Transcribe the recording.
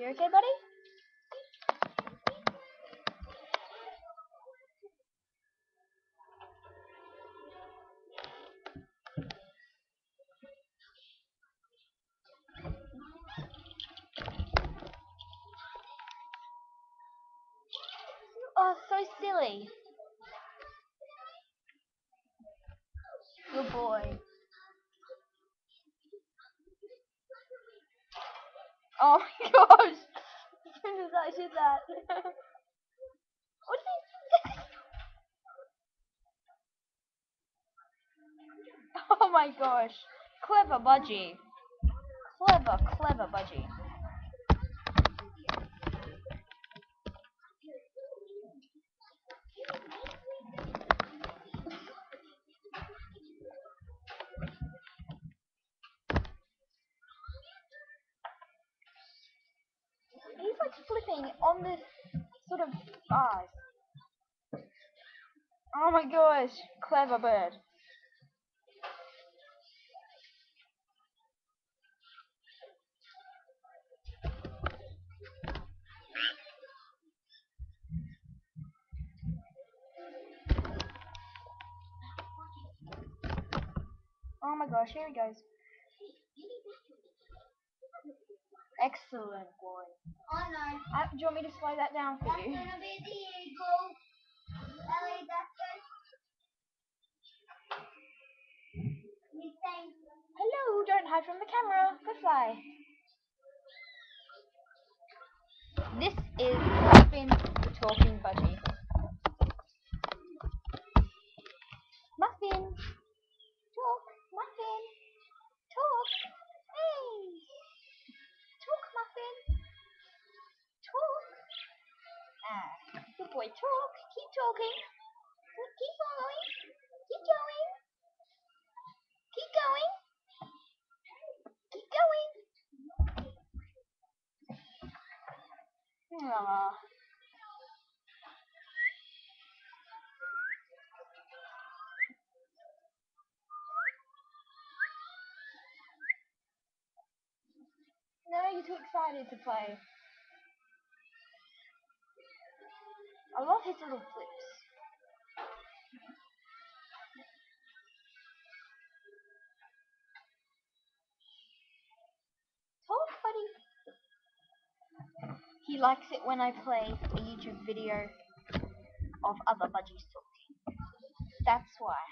You okay, buddy? Oh, so silly. Good boy. Oh my gosh. As soon as I did that. What did he Oh my gosh. Clever Budgie. Clever Budgie. He's like flipping on this sort of bars. Oh my gosh. Clever bird. Oh my gosh, here he goes. Excellent boy. Oh no. Do you want me to slow that down for That's you? gonna be the eagle. Ellie, that's good. He's saying Hello, don't hide from the camera. Go fly. This is Muffin the Talking Budgie. Muffin! Talk! Muffin! Talk! Hey! Talk, Muffin! Talk! Ah, good boy, talk! Keep talking! Keep following! Keep going! Keep going! Keep going! Aww. No, you're too excited to play. I love his little flips. Talk, buddy. He likes it when I play a YouTube video of other budgies talking. That's why.